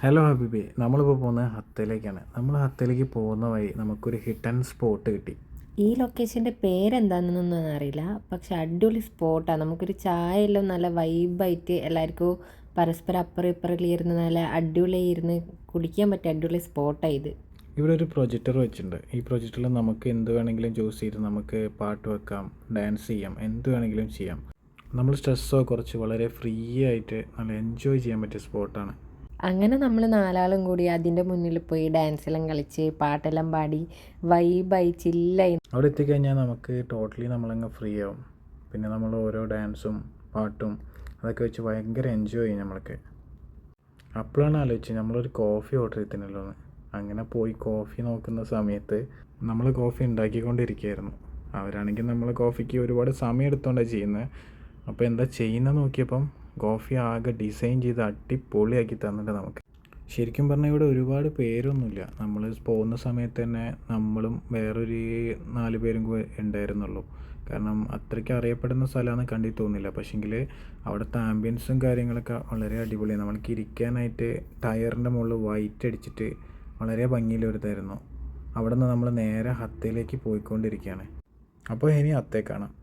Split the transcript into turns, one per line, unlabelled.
Hello ഹബീബി, നമ്മളിപ്പോൾ പോകുന്നത് ഹത്തയിലേക്കാണ്. നമ്മൾ ഹത്തയിലേക്ക് പോകുന്ന വഴി നമുക്കൊരു ഹിഡൻ സ്പോട്ട് കിട്ടി.
ഈ ലൊക്കേഷൻ്റെ പേരെന്താണെന്നൊന്നും അറിയില്ല, പക്ഷെ അടിപൊളി സ്പോട്ടാണ്. നമുക്കൊരു ചായ എല്ലാം നല്ല വൈബായിട്ട് എല്ലാവർക്കും പരസ്പരം അപ്പുറം ഇപ്പുറം ഇരുന്ന് നല്ല അടിപൊളിയായി ഇരുന്ന് കുടിക്കാൻ പറ്റിയ അടിപൊളി സ്പോട്ടാണ് ഇത്.
ഇവിടെ ഒരു പ്രൊജക്ടർ വെച്ചിട്ടുണ്ട്. ഈ പ്രൊജക്ടറിൽ നമുക്ക് എന്ത് വേണമെങ്കിലും ചൂസ് ചെയ്ത് നമുക്ക് പാട്ട് വെക്കാം, ഡാൻസ് ചെയ്യാം, എന്ത് വേണമെങ്കിലും ചെയ്യാം. നമ്മൾ സ്ട്രെസ്സോ കുറച്ച് വളരെ ഫ്രീ ആയിട്ട് നല്ല എൻജോയ് ചെയ്യാൻ പറ്റിയ സ്പോട്ടാണ്.
അങ്ങനെ നമ്മൾ നാലാളും കൂടി അതിൻ്റെ മുന്നിൽ പോയി ഡാൻസെല്ലാം കളിച്ച് പാട്ടെല്ലാം പാടി വൈബായി ചില്ലായി.
അവിടെ എത്തിക്കഴിഞ്ഞാൽ നമുക്ക് ടോട്ടലി നമ്മളങ്ങ് ഫ്രീ ആവും. പിന്നെ നമ്മൾ ഓരോ ഡാൻസും പാട്ടും അതൊക്കെ വെച്ച് ഭയങ്കര എൻജോയ് ചെയ്യും നമ്മൾക്ക്. അപ്പോഴാണ് ആലോചിച്ചത് നമ്മളൊരു കോഫി ഓർഡർ ചെയ്തിട്ടുണ്ടല്ലോ എന്ന്. അങ്ങനെ പോയി കോഫി നോക്കുന്ന സമയത്ത് നമ്മൾ കോഫി ഉണ്ടാക്കിക്കൊണ്ടിരിക്കുകയായിരുന്നു. അവരാണെങ്കിൽ നമ്മൾ കോഫിക്ക് ഒരുപാട് സമയം എടുത്തുകൊണ്ടാണ് ചെയ്യുന്നത്. അപ്പോൾ എന്താ ചെയ്യുന്നത് നോക്കിയപ്പം കോഫി ആകെ ഡിസൈൻ ചെയ്ത് അടിപൊളിയാക്കി തന്നിട്ട് നമുക്ക്. ശരിക്കും പറഞ്ഞാൽ ഇവിടെ ഒരുപാട് പേരൊന്നുമില്ല. നമ്മൾ പോകുന്ന സമയത്ത് തന്നെ നമ്മളും വേറൊരു 4 പേരും കൂടെ ഉണ്ടായിരുന്നുള്ളൂ. കാരണം അത്രയ്ക്ക് അറിയപ്പെടുന്ന സ്ഥലമാണെന്ന് കണ്ടിട്ട് തോന്നില്ല. പക്ഷേങ്കിൽ അവിടുത്തെ ആംബിയൻസും കാര്യങ്ങളൊക്കെ വളരെ അടിപൊളിയാണ്. നമ്മൾക്ക് ഇരിക്കാനായിട്ട് ടയറിൻ്റെ മുകളിൽ വൈറ്റ് അടിച്ചിട്ട് വളരെ ഭംഗിയിലൊരിതായിരുന്നു. അവിടെ നിന്ന് നമ്മൾ നേരെ ഹത്തയിലേക്ക് പോയിക്കൊണ്ടിരിക്കുകയാണ്. അപ്പോൾ ഇനി ഹത്തയിൽ കാണാം.